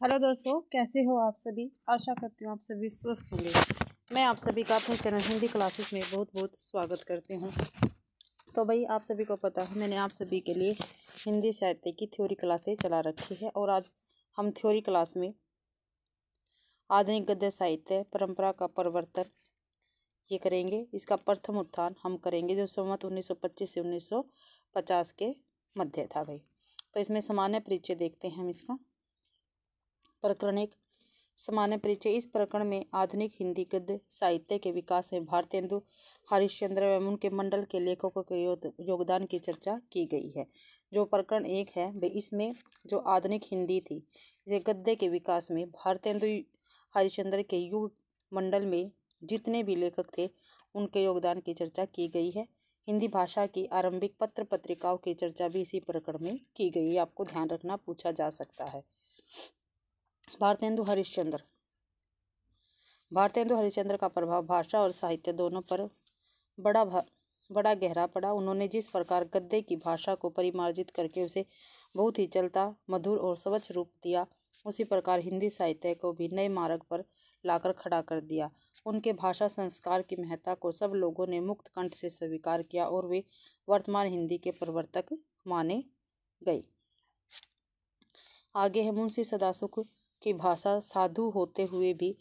Hello दोस्तों, कैसे हो आप सभी। आशा करती हूँ आप सभी स्वस्थ होंगे। मैं आप सभी का अपने चैनल हिंदी क्लासेस में बहुत बहुत स्वागत करती हूँ। तो भाई, आप सभी को पता है मैंने आप सभी के लिए हिंदी साहित्य की थ्योरी क्लासें चला रखी है और आज हम थ्योरी क्लास में आधुनिक गद्य साहित्य परंपरा का परिवर्तन ये करेंगे। इसका प्रथम उत्थान हम करेंगे जो संवत 1925 से 1950 के मध्य था भाई। तो इसमें सामान्य परिचय देखते हैं हम इसका। प्रकरण 1, सामान्य परिचय। इस प्रकरण में आधुनिक हिंदी गद्य साहित्य के विकास में भारतेंदु हरिश्चंद्र एवं उनके मंडल के लेखकों के योगदान की चर्चा की गई है। जो प्रकरण 1 है भाई, इसमें जो आधुनिक हिंदी थी इसे गद्य के विकास में भारतेंदु हरिश्चंद्र के युग मंडल में जितने भी लेखक थे उनके योगदान की चर्चा की गई है। हिंदी भाषा की आरंभिक पत्र पत्रिकाओं की चर्चा भी इसी प्रकरण में की गई है। आपको ध्यान रखना, पूछा जा सकता है। भारतेंदु हरिश्चंद्र का प्रभाव भाषा और साहित्य दोनों पर बड़ा गहरा पड़ा। उन्होंने जिस प्रकार गद्य की भाषा को परिमार्जित करके उसे बहुत ही चलता, मधुर और स्वच्छ रूप दिया, उसी प्रकार हिंदी साहित्य को भी नए मार्ग पर लाकर खड़ा कर दिया। उनके भाषा संस्कार की महत्ता को सब लोगों ने मुक्त कंठ से स्वीकार किया और वे वर्तमान हिंदी के प्रवर्तक माने गए। आगे है, मुंशी सदासुख की भाषा साधु होते हुए भी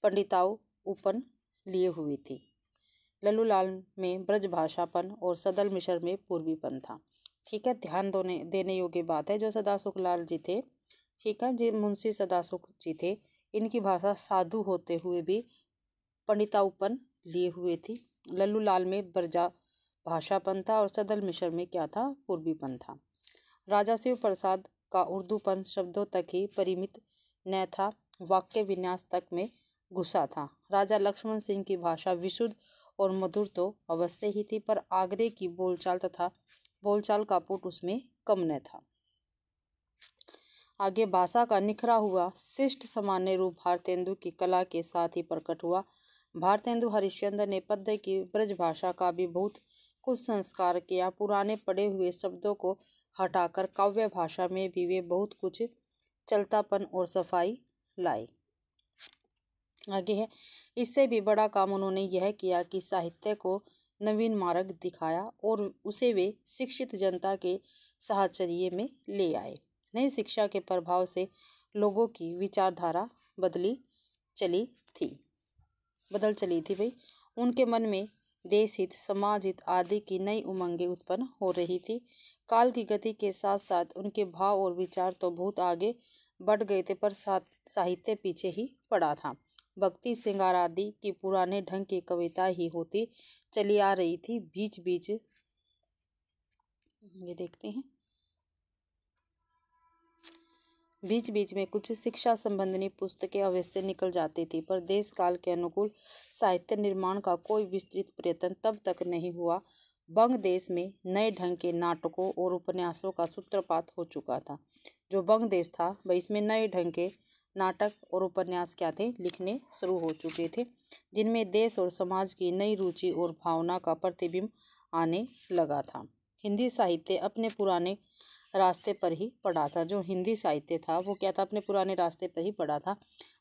पंडिताऊपन लिए हुई थी। लल्लूलाल में ब्रज भाषापन और सदल मिश्र में पूर्वीपन था। ठीक है, ध्यान देने योग्य बात है। जो सदासुख लाल जी थे, ठीक है जी, मुंशी सदासुख जी थे, इनकी भाषा साधु होते हुए भी पंडिताऊपन लिए हुए थी। लल्लूलाल में ब्रजा भाषापन था और सदल मिश्र में क्या था, पूर्वीपन था। राजा शिव प्रसाद का उर्दूपन शब्दों तक ही परिमित न था, वाक्य विन्यास तक में घुसा था। राजा लक्ष्मण सिंह की भाषा विशुद्ध और मधुर तो अवश्य ही थी, पर आगरे की बोलचाल का पुट उसमें कम न था। आगे, भाषा का निखरा हुआ शिष्ट सामान्य रूप भारतेंदु की कला के साथ ही प्रकट हुआ। भारतेंदु हरिश्चंद्र ने पद्य की ब्रज भाषा का भी बहुत कुछ संस्कार किया। पुराने पड़े हुए शब्दों को हटाकर काव्य भाषा में भी वे बहुत कुछ चलतापन और सफाई लाए। आगे है, इससे भी बड़ा काम उन्होंने यह किया कि साहित्य को नवीन मार्ग दिखाया और उसे वे शिक्षित जनता के साहचर्य में ले आए। नई शिक्षा के प्रभाव से लोगों की विचारधारा बदल चली थी भाई। उनके मन में देश हित, समाज हित आदि की नई उमंगें उत्पन्न हो रही थी। काल की गति के साथ साथ उनके भाव और विचार तो बहुत आगे बढ़ गए थे, पर साहित्य पीछे ही पड़ा था। भक्ति श्रृंगार आदि की पुराने ढंग की कविता ही होती चली आ रही थी। बीच बीच ये देखते हैं, बीच बीच में कुछ शिक्षा संबंधी पुस्तकें अवश्य निकल जाती थी, पर देश काल के अनुकूल साहित्य निर्माण का कोई विस्तृत प्रयत्न तब तक नहीं हुआ। बंग देश में नए ढंग के नाटकों और उपन्यासों का सूत्रपात हो चुका था। जो बंग देश था वह, इसमें नए ढंग के नाटक और उपन्यास क्या थे, लिखने शुरू हो चुके थे, जिनमें देश और समाज की नई रुचि और भावना का प्रतिबिंब आने लगा था। हिंदी साहित्य अपने पुराने रास्ते पर ही पड़ा था। जो हिंदी साहित्य था वो क्या था, अपने पुराने रास्ते पर ही पड़ा था।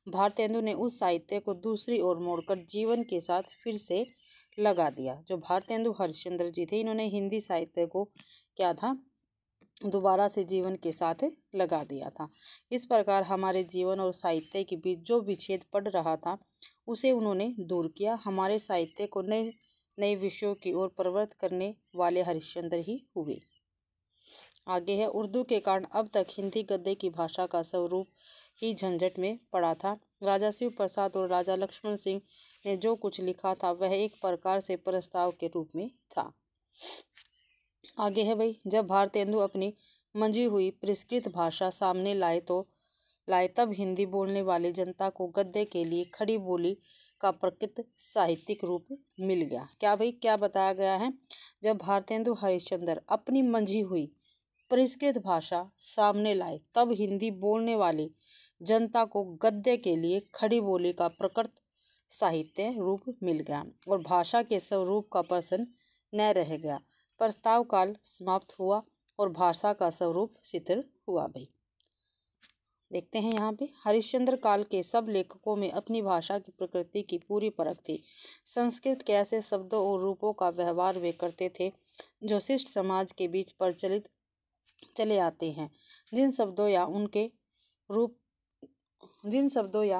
भारतेंदु ने उस साहित्य को दूसरी ओर मोड़कर जीवन के साथ फिर से लगा दिया। जो भारतेंदु हरिश्चंद्र जी थे, इन्होंने हिंदी साहित्य को क्या था, दोबारा से जीवन के साथ लगा दिया था। इस प्रकार हमारे जीवन और साहित्य के बीच जो विच्छेद पड़ रहा था उसे उन्होंने दूर किया। हमारे साहित्य को नए नए विषयों की ओर प्रवृत्त करने वाले हरिश्चंद्र ही हुए। आगे है, उर्दू के कारण अब तक हिंदी गद्य की भाषा का स्वरूप ही झंझट में पड़ा था। राजा शिव प्रसाद और राजा लक्ष्मण सिंह ने जो कुछ लिखा था वह एक प्रकार से प्रस्ताव के रूप में था। आगे है भाई, जब भारतेंदु अपनी मंजी हुई परिष्कृत भाषा सामने लाए तब हिंदी बोलने वाली जनता को गद्य के लिए खड़ी बोली का प्रकृत साहित्यिक रूप मिल गया। क्या भाई, क्या बताया गया है, जब भारतेंदु हरिश्चंद्र अपनी मंजी हुई परिष्कृत भाषा सामने लाए तब हिंदी बोलने वाली जनता को गद्य के लिए खड़ी बोली का प्रकृत साहित्य रूप मिल गया और भाषा के स्वरूप का प्रश्न न रह गया। प्रस्ताव काल समाप्त हुआ और भाषा का स्वरूप शिथिल हुआ भाई। देखते हैं यहाँ पे, हरिश्चंद्र काल के सब लेखकों में अपनी भाषा की प्रकृति की पूरी परख थी। संस्कृत के ऐसे शब्दों और रूपों का व्यवहार वे करते थे जो शिष्ट समाज के बीच प्रचलित चले आते हैं। जिन शब्दों या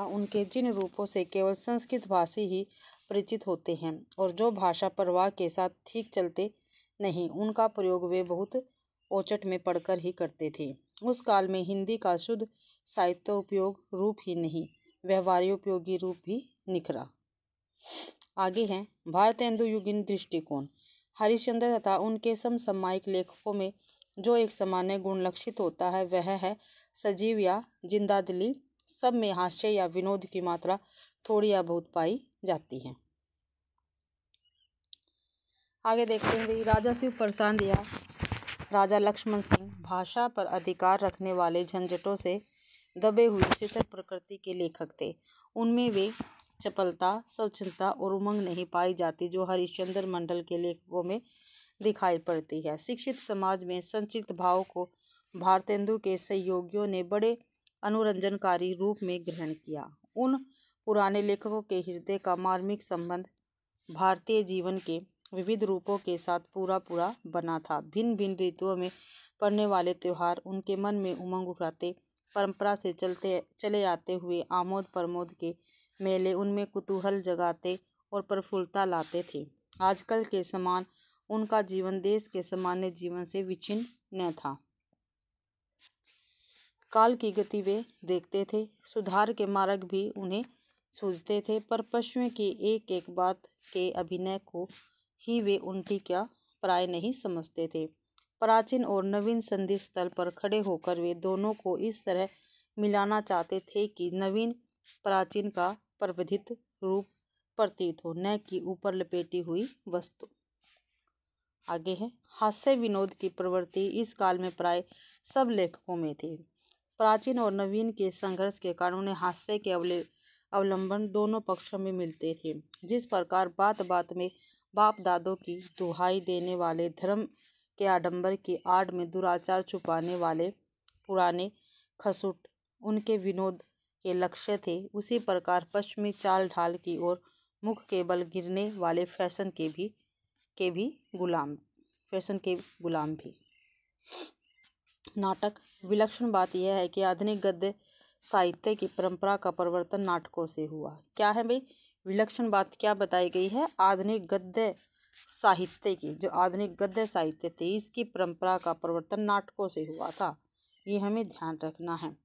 उनके जिन रूपों से केवल संस्कृत भाषी ही परिचित होते हैं और जो भाषा प्रवाह के साथ ठीक चलते नहीं, उनका प्रयोग वे बहुत औचट में पढ़कर ही करते थे। उस काल में हिंदी का शुद्ध साहित्य उपयोग रूप ही नहीं, व्यवहारिक उपयोगी रूप भी निखरा। आगे हैं भारतेंदु युगीन दृष्टिकोण। हरिश्चंद्र तथा उनके समसामयिक लेखकों में जो एक सामान्य गुण लक्षित होता है वह है सजीव या जिंदादिली। सब में हास्य या विनोद की मात्रा थोड़ी या बहुत पाई जाती है। आगे देखते हैं राजा शिव प्रसाद या राजा लक्ष्मण सिंह भाषा पर अधिकार रखने वाले झंझटों से दबे हुए शिथिल प्रकृति के लेखक थे। उनमें वे चपलता, स्वच्छता और उमंग नहीं पाई जाती जो हरिश्चंद्र मंडल के लेखकों में दिखाई पड़ती है। शिक्षित समाज में संचित भाव को भारतेंदु के सहयोगियों ने बड़े अनुरंजनकारी रूप में ग्रहण किया। उन पुराने लेखकों के हृदय का मार्मिक संबंध भारतीय जीवन के विविध रूपों के साथ पूरा बना था। भिन्न भिन्न ऋतुओं में पड़ने वाले त्योहार उनके मन में उमंग उठाते, परंपरा से चले आते हुए आमोद प्रमोद के मेले उनमें कुतूहल जगाते और प्रफुल्लता लाते थे। आजकल के समान उनका जीवन देश के सामान्य जीवन से विच्छिन्न न था। काल की गति वे देखते थे, सुधार के मार्ग भी उन्हें सूझते थे, पर पश्चिम की एक एक बात के अभिनय को ही वे उनकी क्या प्राय नहीं समझते थे। प्राचीन और नवीन संधि स्थल पर खड़े होकर वे दोनों को इस तरह मिलाना चाहते थे कि नवीन प्राचीन का प्रवर्धित रूप प्रतीत हो, न कि ऊपर लपेटी हुई वस्तु। आगे है हास्य विनोद की प्रवृत्ति इस काल में प्राय सब लेखकों में थी। प्राचीन और नवीन के संघर्ष के कारण उन्हें हास्य के अवलंबन दोनों पक्षों में मिलते थे। जिस प्रकार बात बात में बाप दादों की दुहाई देने वाले, धर्म के आडंबर की आड़ में दुराचार छुपाने वाले पुराने खसूट उनके विनोद के लक्ष्य थे, उसी प्रकार पश्चिमी चाल ढाल की ओर मुख के बल गिरने वाले फैशन के गुलाम भी। नाटक विलक्षण बात यह है कि आधुनिक गद्य साहित्य की परंपरा का परिवर्तन नाटकों से हुआ। क्या है भाई विलक्षण बात, क्या बताई गई है? आधुनिक गद्य साहित्य की, जो आधुनिक गद्य साहित्य थे, इसकी परंपरा का परिवर्तन नाटकों से हुआ था। ये हमें ध्यान रखना है।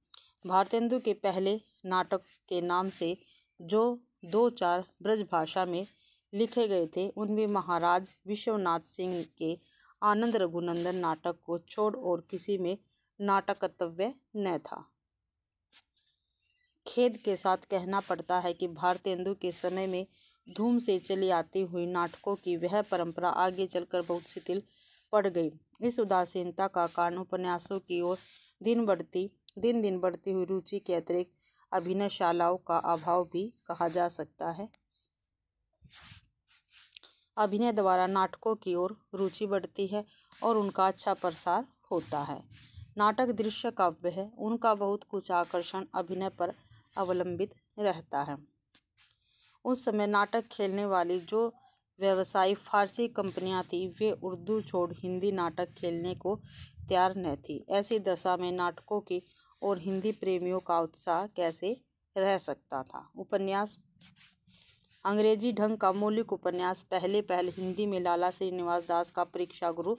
भारतेंदु के पहले नाटक के नाम से जो 2-4 ब्रज भाषा में लिखे गए थे, उनमें महाराज विश्वनाथ सिंह के आनंद रघुनंदन नाटक को छोड़ और किसी में नाटकत्व न था। खेद के साथ कहना पड़ता है कि भारतेंदु के समय में धूम से चली आती हुई नाटकों की वह परंपरा आगे चलकर बहुत शिथिल पड़ गई। इस उदासीनता का कारण उपन्यासों की ओर दिन दिन बढ़ती हुई रुचि के अतिरिक्त अभिनयशालाओं का अभाव भी कहा जा सकता है। अभिनय द्वारा नाटकों की ओर रुचि बढ़ती है और उनका अच्छा प्रसार होता है। नाटक दृश्य काव्य है, उनका बहुत कुछ आकर्षण अभिनय पर अवलंबित रहता है। उस समय नाटक खेलने वाली जो व्यवसायी फारसी कंपनियां थी, वे उर्दू छोड़ हिंदी नाटक खेलने को तैयार न थी। ऐसी दशा में नाटकों की और हिंदी प्रेमियों का उत्साह कैसे रह सकता था। उपन्यास अंग्रेजी ढंग का मौलिक उपन्यास पहले हिंदी में लाला श्रीनिवास दास का परीक्षा गुरु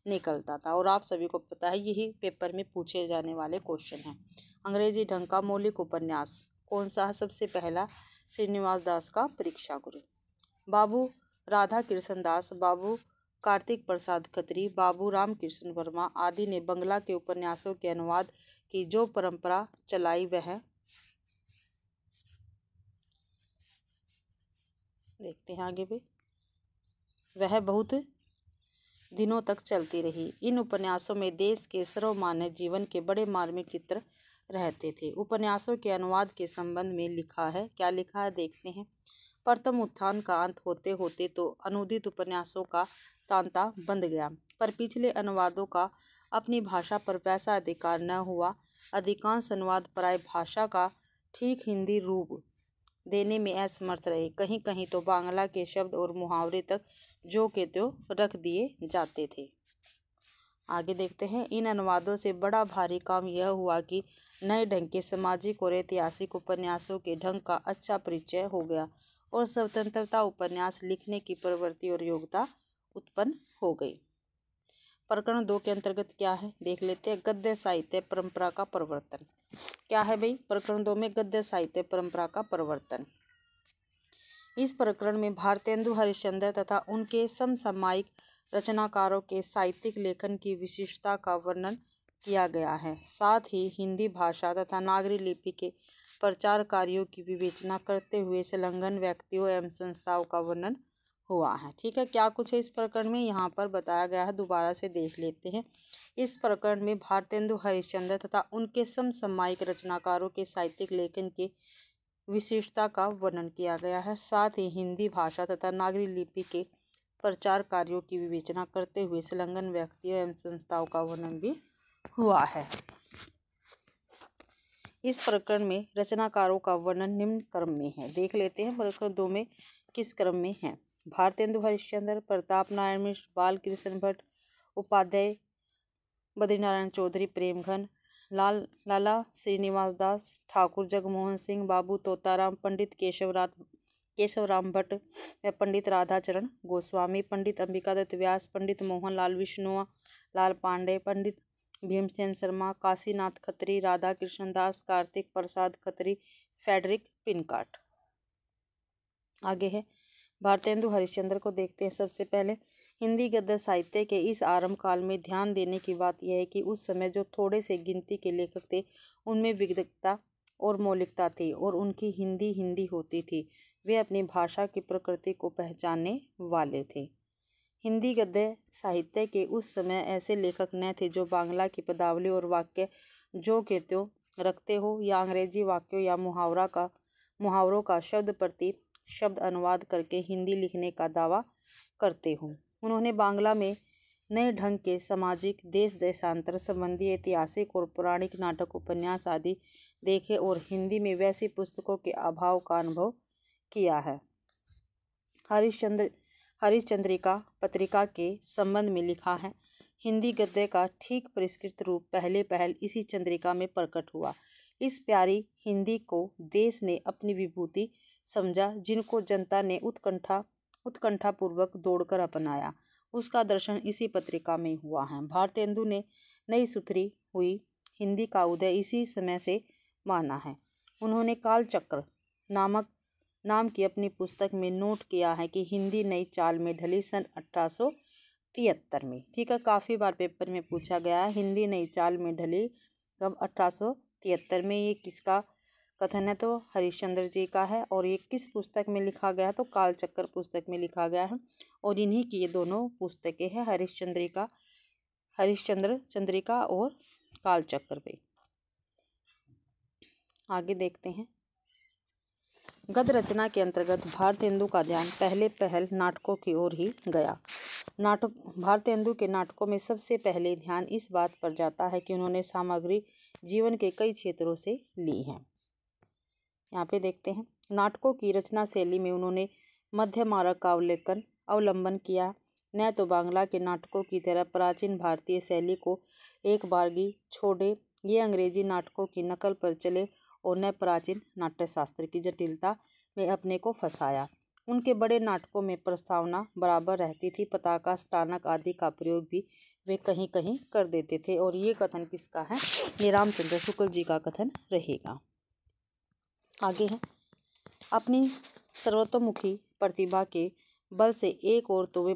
निकलता था, और आप सभी को पता है यही पेपर में पूछे जाने वाले क्वेश्चन हैं। अंग्रेजी ढंग का मौलिक उपन्यास कौन सा है? सबसे पहला श्रीनिवास दास का परीक्षा गुरु। बाबू राधा कृष्ण दास, बाबू कार्तिक प्रसाद खत्री, बाबू रामकृष्ण वर्मा आदि ने बंगला के उपन्यासों के अनुवाद की जो परंपरा चलाई देखते हैं आगे भी, वह बहुत दिनों तक चलती रही। इन उपन्यासों में देश के सर्वमान्य जीवन के बड़े मार्मिक चित्र रहते थे। उपन्यासों के अनुवाद के संबंध में लिखा है, क्या लिखा है देखते हैं। प्रथम उत्थान का अंत होते होते तो अनुदित उपन्यासों का तांता बंध गया, पर पिछले अनुवादों का अपनी भाषा पर वैसा अधिकार न हुआ। अधिकांश अनुवाद पराय भाषा का ठीक हिंदी रूप देने में असमर्थ रहे। कहीं कहीं तो बांग्ला के शब्द और मुहावरे तक जो के त्यों रख दिए जाते थे। आगे देखते हैं। इन अनुवादों से बड़ा भारी काम यह हुआ कि नए ढंग के सामाजिक और ऐतिहासिक उपन्यासों के ढंग का अच्छा परिचय हो गया और स्वतंत्रता उपन्यास लिखने की प्रवृत्ति और योग्यता उत्पन्न हो गई। प्रकरण 2 के अंतर्गत क्या है देख लेते हैं। गद्य साहित्य परंपरा का प्रवर्तन। क्या है भाई प्रकरण 2 में गद्य साहित्य परंपरा का प्रवर्तन। इस प्रकरण में भारतेंदु हरिश्चंद्र तथा उनके समसामयिक रचनाकारों के साहित्यिक लेखन की विशिष्टता का वर्णन किया गया है। साथ ही हिंदी भाषा तथा नागरी लिपि के प्रचार कार्यों की विवेचना करते हुए संलग्न व्यक्तियों एवं संस्थाओं का वर्णन हुआ है। ठीक है, क्या कुछ है इस प्रकरण में यहाँ पर बताया गया है, दोबारा से देख लेते हैं। इस प्रकरण में भारतेंदु हरिश्चंद्र तथा उनके समसामयिक रचनाकारों के साहित्यिक लेखन के विशिष्टता का वर्णन किया गया है। साथ ही हिंदी भाषा तथा नागरी लिपि के प्रचार कार्यों की विवेचना करते हुए संलग्न व्यक्तियों एवं संस्थाओं का वर्णन भी हुआ है। इस प्रकरण में रचनाकारों का वर्णन निम्न क्रम में है, देख लेते हैं। प्रकरण 2 में किस क्रम में है। भारतेंदु हरिश्चंद्र, प्रताप नारायण मिश्र, बाल कृष्ण भट्ट उपाध्याय, बद्रीनारायण चौधरी, प्रेमघन, लाला श्रीनिवास दास, ठाकुर जगमोहन सिंह, बाबू तोताराम, पंडित केशवराम भट्ट, पंडित राधाचरण गोस्वामी, पंडित अंबिकादत्त व्यास, पंडित मोहन लाल विश्नोआ, लाल पांडे, पंडित भीमसेन शर्मा, काशीनाथ खत्री, राधा कृष्ण दास, कार्तिक प्रसाद खत्री, फेडरिक पिनकाट। आगे है भारतेंदु हरिश्चंद्र को देखते हैं। सबसे पहले हिंदी गद्य साहित्य के इस आरंभ काल में ध्यान देने की बात यह है कि उस समय जो थोड़े से गिनती के लेखक थे उनमें विविधता और मौलिकता थी और उनकी हिंदी होती थी। वे अपनी भाषा की प्रकृति को पहचानने वाले थे। हिंदी गद्य साहित्य के उस समय ऐसे लेखक न थे जो बांग्ला की पदावली और वाक्य जो के त्यों रखते हो या अंग्रेजी वाक्यों या मुहावरों का शब्द प्रति शब्द अनुवाद करके हिंदी लिखने का दावा करते हो। उन्होंने बांग्ला में नए ढंग के सामाजिक, देश देशांतर संबंधी, ऐतिहासिक और पौराणिक नाटक, उपन्यास आदि देखे और हिंदी में वैसी पुस्तकों के अभाव का अनुभव किया है। हरिश्चंद्रिका पत्रिका के संबंध में लिखा है। हिंदी गद्य का ठीक परिष्कृत रूप पहल इसी चंद्रिका में प्रकट हुआ। इस प्यारी हिंदी को देश ने अपनी विभूति समझा, जिनको जनता ने उत्कंठा पूर्वक दौड़कर अपनाया। उसका दर्शन इसी पत्रिका में हुआ है। भारतेंदु ने नई सुथरी हुई हिंदी का उदय इसी समय से माना है। उन्होंने कालचक्र नाम की अपनी पुस्तक में नोट किया है कि हिंदी नई चाल में ढली सन 1873 में। ठीक है, काफ़ी बार पेपर में पूछा गया है हिंदी नई चाल में ढली कब, 1873 में। ये किसका कथन है तो हरिश्चंद्र जी का है। और ये किस पुस्तक में लिखा गया तो कालचक्र पुस्तक में लिखा गया है। और इन्हीं की ये दोनों पुस्तकें हैं, हरिश्चंद्र चंद्रिका और कालचक्र पे। आगे देखते हैं। गद्य रचना के अंतर्गत भारतेंदु का ध्यान पहल नाटकों की ओर ही गया। भारतेंदु के नाटकों में सबसे पहले ध्यान इस बात पर जाता है कि उन्होंने सामग्री जीवन के कई क्षेत्रों से ली है। यहाँ पे देखते हैं। नाटकों की रचना शैली में उन्होंने मध्य मार्ग का अवलंबन किया। न तो बांग्ला के नाटकों की तरह प्राचीन भारतीय शैली को एक बारगी छोड़े, ये अंग्रेजी नाटकों की नकल पर चले और न प्राचीन नाट्यशास्त्र की जटिलता में अपने को फंसाया। उनके बड़े नाटकों में प्रस्तावना बराबर रहती थी, पताका, स्थानक आदि का प्रयोग भी वे कहीं कहीं कर देते थे। और ये कथन किसका है, ये रामचंद्र शुक्ल जी का कथन रहेगा। आगे है। अपनी सर्वतोमुखी प्रतिभा के बल से एक ओर तो वे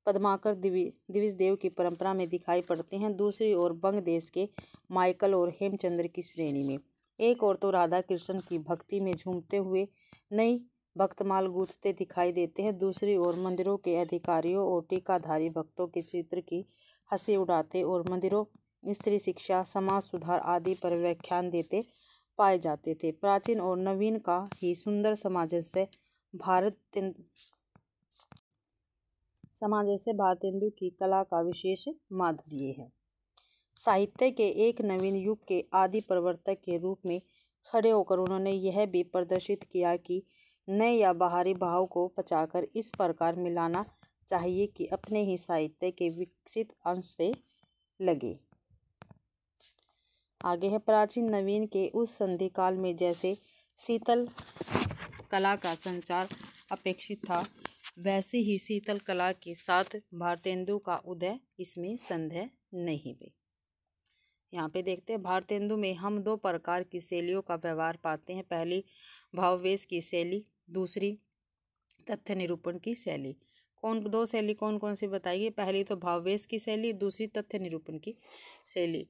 पद्माकर दिविज देव की परंपरा में दिखाई पड़ते हैं, दूसरी ओर बंग देश के माइकल और हेमचंद्र की श्रेणी में। एक ओर तो राधा कृष्ण की भक्ति में झूमते हुए नई भक्तमाल गूंथते दिखाई देते हैं, दूसरी ओर मंदिरों के अधिकारियों और टीकाधारी भक्तों के चित्र की हंसी उड़ाते और मंदिरों, स्त्री शिक्षा, समाज सुधार आदि पर व्याख्यान देते पाए जाते थे। प्राचीन और नवीन का ही सुंदर सामंजस्य भारतेंदु की कला का विशेष माधुर्य है। साहित्य के एक नवीन युग के आदि प्रवर्तक के रूप में खड़े होकर उन्होंने यह भी प्रदर्शित किया कि नए या बाहरी भाव को पचाकर इस प्रकार मिलाना चाहिए कि अपने ही साहित्य के विकसित अंश से लगे। आगे है, प्राचीन नवीन के उस संधि काल में जैसे शीतल कला का संचार अपेक्षित था, वैसे ही शीतल कला के साथ भारतेंदु का उदय इसमें संदेह नहीं हुई। यहाँ पे देखते हैं, भारतेंदु में हम दो प्रकार की शैलियों का व्यवहार पाते हैं। पहली भावावेश की शैली, दूसरी तथ्य निरूपण की शैली। दो शैली कौन कौन सी बताइए? पहली तो भावावेश की शैली, दूसरी तथ्य निरूपण की शैली।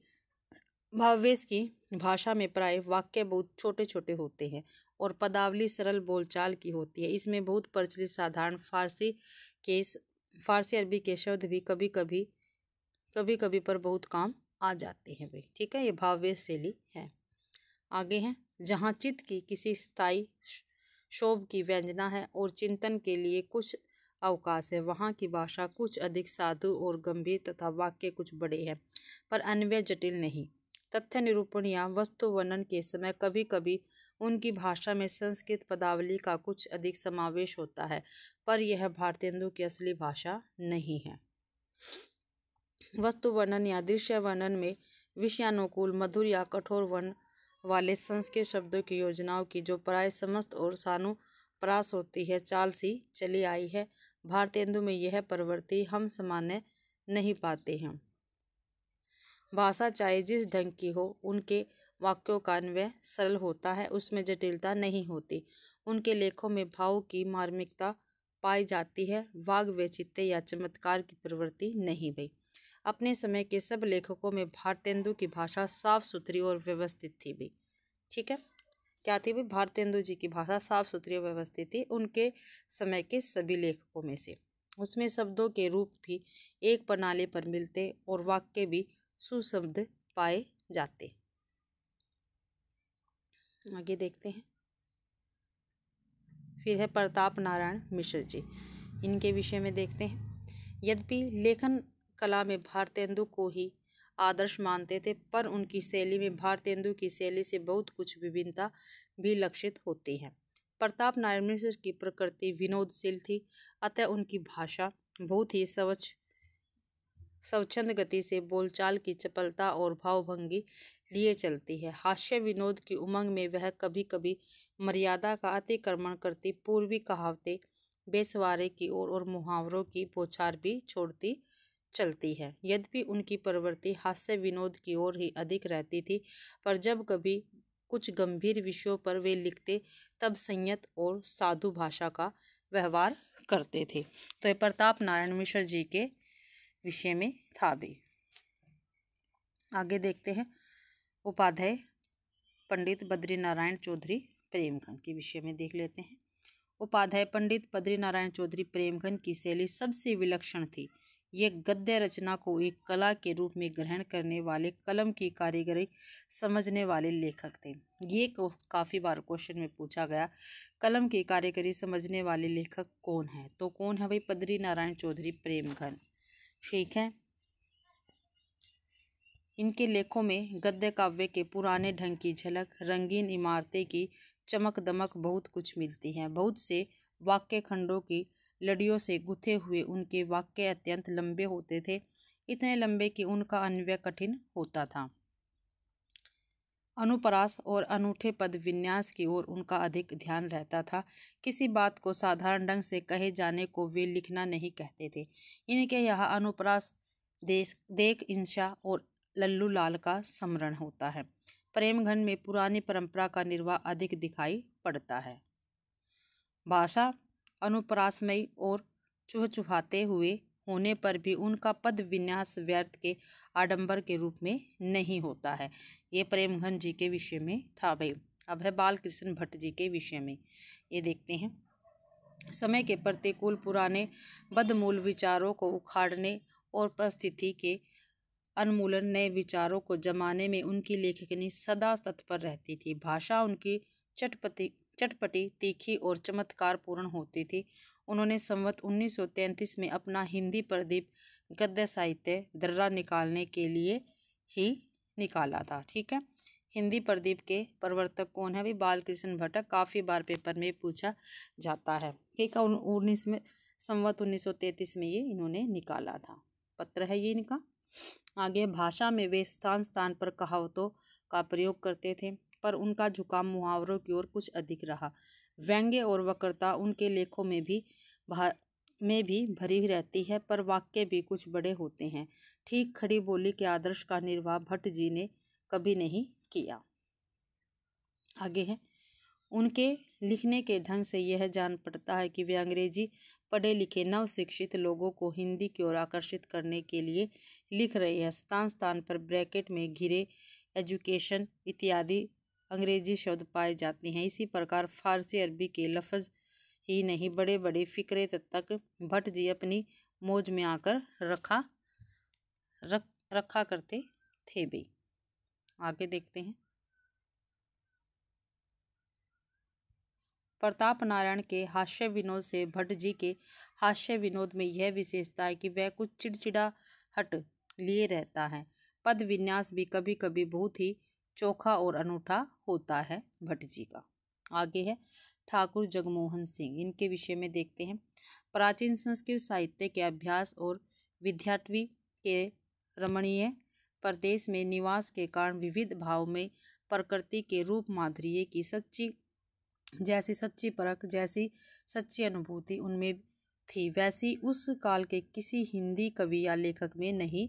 भावावेश की भाषा में प्राय वाक्य बहुत छोटे छोटे होते हैं और पदावली सरल बोलचाल की होती है। इसमें बहुत प्रचलित साधारण फारसी अरबी के शब्द भी कभी कभी पर बहुत काम आ जाते हैं भाई। ठीक है, ये भावावेश शैली है। आगे है, जहाँ चित्त की किसी स्थायी शोभ की व्यंजना है और चिंतन के लिए कुछ अवकाश है, वहाँ की भाषा कुछ अधिक साधु और गंभीर तथा वाक्य कुछ बड़े हैं पर अन्वय जटिल नहीं। तथ्य निरूपण या वस्तु वर्णन के समय कभी कभी उनकी भाषा में संस्कृत पदावली का कुछ अधिक समावेश होता है, पर यह भारतेंदु की असली भाषा नहीं है। वस्तु वर्णन या दृश्य वर्णन में विषयानुकूल, मधुर या कठोर वर्ण वाले संस्कृत शब्दों की योजनाओं की जो प्राय समस्त और सानुप्रास होती है, चाल सी चली आई है। भारतेंदु में यह प्रवृत्ति हम सामान्य नहीं पाते हैं। भाषा चाहे जिस ढंग की हो, उनके वाक्यों का अन्वय सरल होता है, उसमें जटिलता नहीं होती। उनके लेखों में भाव की मार्मिकता पाई जाती है, वाग वैचित्र्य या चमत्कार की प्रवृत्ति नहीं भई। अपने समय के सब लेखकों में भारतेंदु की भाषा साफ सुथरी और व्यवस्थित थी भी। ठीक है, क्या थी भी? भारतेंदु जी की भाषा साफ सुथरी और व्यवस्थित थी उनके समय के सभी लेखकों में से। उसमें शब्दों के रूप भी एक प्रणाली पर मिलते और वाक्य भी सुशब्द पाए जाते। आगे देखते हैं, फिर है प्रताप नारायण मिश्र जी, इनके विषय में देखते हैं। यद्यपि लेखन कला में भारतेंदु को ही आदर्श मानते थे, पर उनकी शैली में भारतेंदु की शैली से बहुत कुछ विभिन्नता भी लक्षित होती है। प्रताप नारायण मिश्र की प्रकृति विनोदशील थी, अतः उनकी भाषा बहुत ही स्वच्छंद गति से बोलचाल की चपलता और भावभंगी लिए चलती है। हास्य विनोद की उमंग में वह कभी कभी मर्यादा का अतिक्रमण करती पूर्वी कहावतें, बेसवारे की ओर और मुहावरों की बौछार भी छोड़ती चलती है। यद्यपि उनकी प्रवृत्ति हास्य विनोद की ओर ही अधिक रहती थी, पर जब कभी कुछ गंभीर विषयों पर वे लिखते तब संयत और साधु भाषा का व्यवहार करते थे। तो ये प्रताप नारायण मिश्र जी के विषय में था भी। आगे देखते हैं, उपाध्याय पंडित बद्रीनारायण चौधरी प्रेमघन के विषय में देख लेते हैं। उपाध्याय पंडित बद्रीनारायण चौधरी प्रेमघन की शैली सबसे विलक्षण थी। ये गद्य रचना को एक कला के रूप में ग्रहण करने वाले, कलम की कारीगरी समझने वाले लेखक थे। ये काफ़ी बार क्वेश्चन में पूछा गया, कलम की कारीगरी समझने वाले लेखक कौन है? तो कौन है भाई? बद्रीनारायण चौधरी प्रेमघन। ठीक है, इनके लेखों में गद्य काव्य के पुराने ढंग की झलक, रंगीन इमारतें की चमक दमक बहुत कुछ मिलती है। बहुत से वाक्य खंडों की लड़ियों से गुथे हुए उनके वाक्य अत्यंत लंबे होते थे, इतने लंबे कि उनका अन्वय कठिन होता था। अनुप्रास और अनूठे पद विन्यास की ओर उनका अधिक ध्यान रहता था। किसी बात को साधारण ढंग से कहे जाने को वे लिखना नहीं कहते थे। इनके यहाँ अनुप्रास, देख, इंशा और लल्लू लाल का स्मरण होता है। प्रेमघन में पुरानी परंपरा का निर्वाह अधिक दिखाई पड़ता है। भाषा अनुप्रासमयी और चुहचुहाते हुए होने पर भी उनका पद विन्यास व्यर्थ के आडंबर के रूप में नहीं होता है। ये प्रेमघन जी के विषय में था भाई। अब है बालकृष्ण भट्ट जी के विषय में, ये देखते हैं। समय के प्रतिकूल पुराने बदमूल विचारों को उखाड़ने और परिस्थिति के उन्मूलन नए विचारों को जमाने में उनकी लेखनी सदा तत्पर रहती थी। भाषा उनकी चटपटी, तीखी और चमत्कारपूर्ण होती थी। उन्होंने संवत 1933 में अपना हिंदी प्रदीप गद्य साहित्य दर्रा निकालने के लिए ही निकाला था। ठीक है, हिंदी प्रदीप के प्रवर्तक कौन है? भी बाल कृष्ण भट्ट। काफ़ी बार पेपर में पूछा जाता है। ठीक है, 1933 में ये इन्होंने निकाला था, पत्र है ये इनका। आगे, भाषा में वे स्थान स्थान पर कहावतों का प्रयोग करते थे, पर उनका झुकाव मुहावरों की ओर कुछ अधिक रहा। व्यंग्य और वक्रता उनके लेखों में भी भरी रहती है, पर वाक्य भी कुछ बड़े होते हैं। ठीक खड़ी बोली के आदर्श का निर्वाह भट्ट जी ने कभी नहीं किया। आगे है, उनके लिखने के ढंग से यह जान पड़ता है कि वे अंग्रेजी पढ़े लिखे नव शिक्षित लोगों को हिंदी की ओर आकर्षित करने के लिए लिख रहे हैं। स्थान स्थान पर ब्रैकेट में घिरे एजुकेशन इत्यादि अंग्रेजी शब्द पाए जाते हैं। इसी प्रकार फारसी अरबी के लफ्ज़ ही नहीं, बड़े बड़े फिक्रे तक भट्ट जी अपनी मौज में आकर रखा करते थे भी। आगे देखते हैं, प्रताप नारायण के हास्य विनोद से भट्ट जी के हास्य विनोद में यह विशेषता है कि वह कुछ चिड़चिड़ाहट लिए रहता है। पद विन्यास भी कभी कभी बहुत ही चोखा और अनूठा होता है भट्ट जी का। आगे है, ठाकुर जगमोहन सिंह, इनके विषय में देखते हैं। प्राचीन संस्कृत साहित्य के अभ्यास और विद्यार्थी के रमणीय प्रदेश में निवास के कारण विविध भाव में प्रकृति के रूप माधुर्य की सच्ची परख, जैसी सच्ची अनुभूति उनमें थी, वैसी उस काल के किसी हिंदी कवि या लेखक में नहीं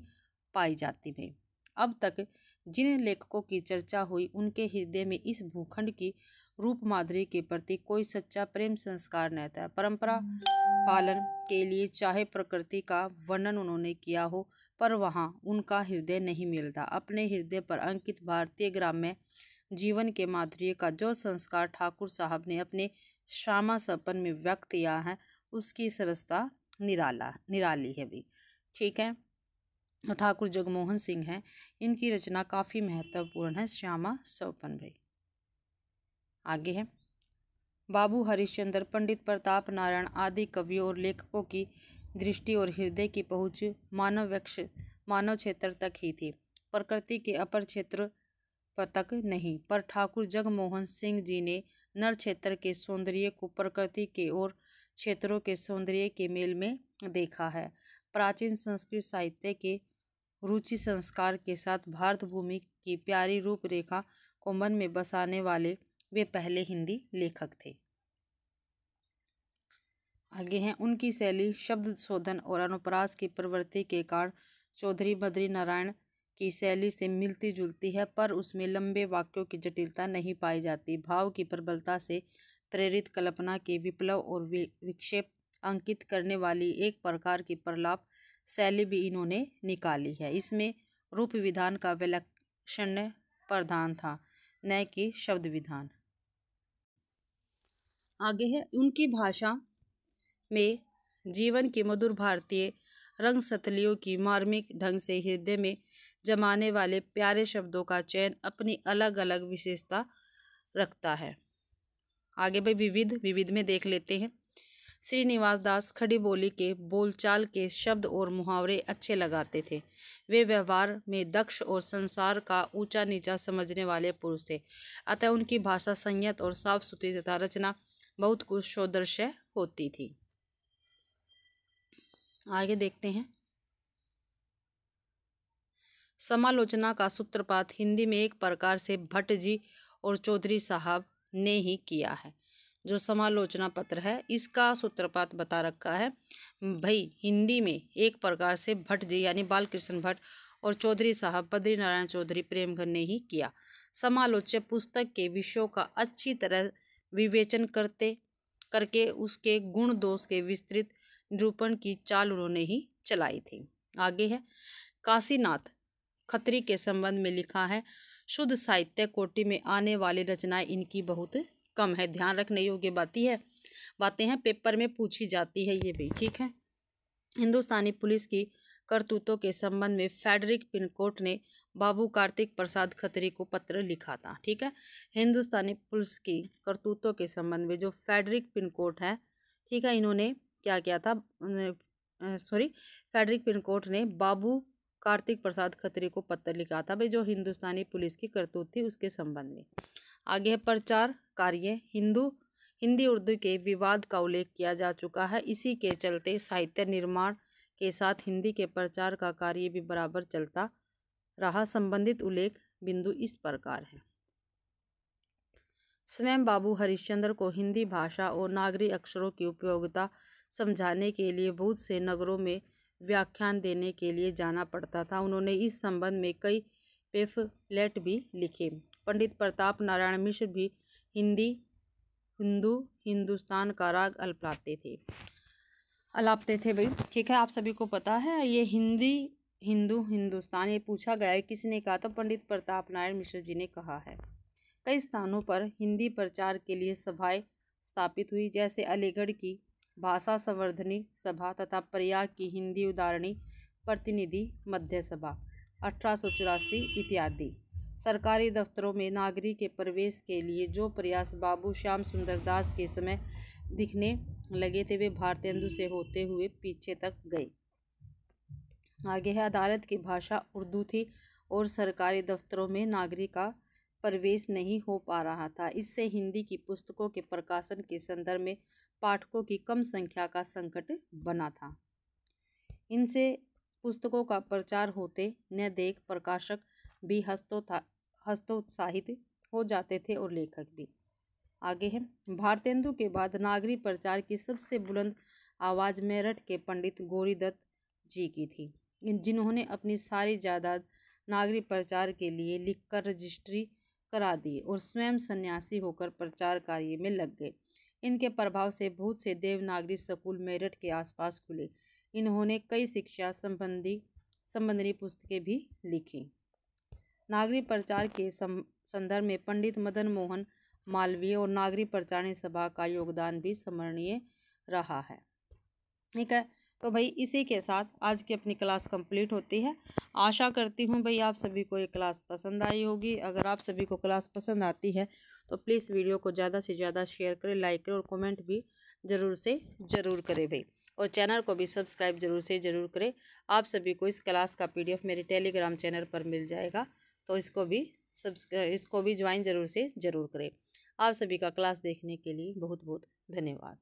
पाई जाती है। अब तक जिन लेखकों की चर्चा हुई, उनके हृदय में इस भूखंड की रूप माधुरी के प्रति कोई सच्चा प्रेम संस्कार न था। परंपरा पालन के लिए चाहे प्रकृति का वर्णन उन्होंने किया हो, पर वहाँ उनका हृदय नहीं मिलता। अपने हृदय पर अंकित भारतीय ग्राम्य जीवन के माधुर्य का जो संस्कार ठाकुर साहब ने अपने श्यामा सपन में व्यक्त किया है, उसकी सरसता निराली है भी। ठीक है, ठाकुर जगमोहन सिंह हैं, इनकी रचना काफ़ी महत्वपूर्ण है, श्यामा सपन भाई। आगे है, बाबू हरिश्चंद्र, पंडित प्रताप नारायण आदि कवियों और लेखकों की दृष्टि और हृदय की पहुँच मानव क्षेत्र तक ही थी, प्रकृति के अपर क्षेत्र पर तक नहीं। पर ठाकुर जगमोहन सिंह जी ने नर क्षेत्र के सौंदर्य को प्रकृति के और क्षेत्रों के सौंदर्य के मेल में देखा है। प्राचीन संस्कृत साहित्य के रुचि संस्कार के साथ भारत भूमि की प्यारी रूपरेखा को मन में बसाने वाले वे पहले हिंदी लेखक थे। आगे हैं, उनकी शैली शब्द शोधन और अनुप्रास की प्रवृत्ति के कारण चौधरी बद्री नारायण की शैली से मिलती जुलती है, पर उसमें लंबे वाक्यों की जटिलता नहीं पाई जाती। भाव की प्रबलता से प्रेरित कल्पना के विप्लव और विक्षेप अंकित करने वाली एक प्रकार की प्रलाप शैली भी इन्होंने निकाली है। इसमें रूप विधान का विलक्षण प्रधान था, न कि शब्द विधान। आगे है, उनकी भाषा में जीवन की मधुर भारतीय रंग सतलियों की मार्मिक ढंग से हृदय में जमाने वाले प्यारे शब्दों का चयन अपनी अलग अलग विशेषता रखता है। आगे भाई विविध में देख लेते हैं। श्रीनिवास दास खड़ी बोली के बोलचाल के शब्द और मुहावरे अच्छे लगाते थे। वे व्यवहार में दक्ष और संसार का ऊंचा नीचा समझने वाले पुरुष थे, अतः उनकी भाषा संयत और साफ सुथरी तथा रचना बहुत कुछ सौदर्श्य होती थी। आगे देखते हैं, समालोचना का सूत्रपात हिंदी में एक प्रकार से भट्ट जी और चौधरी साहब ने ही किया है। जो समालोचना पत्र है, इसका सूत्रपात बता रखा है भाई हिंदी में एक प्रकार से भट्ट जी यानी बाल कृष्ण भट्ट और चौधरी साहब बद्री नारायण चौधरी प्रेमघर ने ही किया। समालोचक पुस्तक के विषयों का अच्छी तरह विवेचन करके उसके गुण दोष के विस्तृत निरूपण की चाल उन्होंने ही चलाई थी। आगे है, काशीनाथ खत्री के संबंध में लिखा है, शुद्ध साहित्य कोटि में आने वाली रचनाएं इनकी बहुत कम है। ध्यान रखने योग्य बातें हैं, पेपर में पूछी जाती है ये भी। ठीक है, हिंदुस्तानी पुलिस की करतूतों के संबंध में फेडरिक पिनकोट ने बाबू कार्तिक प्रसाद खत्री को पत्र लिखा था। ठीक है, हिंदुस्तानी पुलिस की करतूतों के संबंध में जो फेडरिक पिनकोट है, ठीक है, इन्होंने क्या किया था, फेडरिक पिनकोट ने बाबू कार्तिक प्रसाद खत्री को पत्र लिखा था भाई, जो हिंदुस्तानी पुलिस की करतूत थी उसके संबंध में। आगे है प्रचार कार्य। हिंदी उर्दू के विवाद का उल्लेख किया जा चुका है। इसी के चलते साहित्य निर्माण के साथ हिंदी के प्रचार का कार्य भी बराबर चलता रहा। संबंधित उल्लेख बिंदु इस प्रकार है। स्वयं बाबू हरिश्चंद्र को हिंदी भाषा और नागरी अक्षरों की उपयोगिता समझाने के लिए बहुत से नगरों में व्याख्यान देने के लिए जाना पड़ता था। उन्होंने इस संबंध में कई पेफलेट भी लिखे। पंडित प्रताप नारायण मिश्र भी हिंदुस्तान का राग अलापते थे भाई, ठीक है, आप सभी को पता है। ये हिंदुस्तान ये पूछा गया है किसने कहा, तो पंडित प्रताप नारायण मिश्र जी ने कहा है। कई स्थानों पर हिंदी प्रचार के लिए सभाएं स्थापित हुई, जैसे अलीगढ़ की भाषा संवर्धनी सभा तथा प्रयाग की हिंदी उदारणी प्रतिनिधि मध्य सभा 1884 इत्यादि। सरकारी दफ्तरों में नागरिक के प्रवेश के लिए जो प्रयास बाबू श्याम सुंदर दास के समय दिखने लगे थे, वे भारतेंदु से होते हुए पीछे तक गए। आगे है अदालत की भाषा उर्दू थी और सरकारी दफ्तरों में नागरिक का प्रवेश नहीं हो पा रहा था। इससे हिंदी की पुस्तकों के प्रकाशन के संदर्भ में पाठकों की कम संख्या का संकट बना था। इनसे पुस्तकों का प्रचार होते न देख प्रकाशक भी हस्तोत्साहित हो जाते थे और लेखक भी। आगे है भारतेंदु के बाद नागरी प्रचार की सबसे बुलंद आवाज़ मेरठ के पंडित गौरीदत्त जी की थी, जिन्होंने अपनी सारी जायदाद नागरी प्रचार के लिए लिखकर रजिस्ट्री करा दी और स्वयं सन्यासी होकर प्रचार कार्य में लग गए। इनके प्रभाव से बहुत से देवनागरी स्कूल मेरठ के आसपास खुले। इन्होंने कई शिक्षा संबंधी पुस्तकें भी लिखी। नागरी प्रचार के संदर्भ में पंडित मदन मोहन मालवीय और नागरी प्रचार सभा का योगदान भी स्मरणीय रहा है। ठीक है, तो भाई इसी के साथ आज की अपनी क्लास कंप्लीट होती है। आशा करती हूँ भाई आप सभी को ये क्लास पसंद आई होगी। अगर आप सभी को क्लास पसंद आती है तो प्लीज़ वीडियो को ज़्यादा से ज़्यादा शेयर करें, लाइक करें और कमेंट भी ज़रूर से ज़रूर करें भाई, और चैनल को भी सब्सक्राइब जरूर से ज़रूर करें। आप सभी को इस क्लास का PDF मेरे टेलीग्राम चैनल पर मिल जाएगा, तो इसको भी ज्वाइन ज़रूर से ज़रूर करें। आप सभी का क्लास देखने के लिए बहुत बहुत धन्यवाद।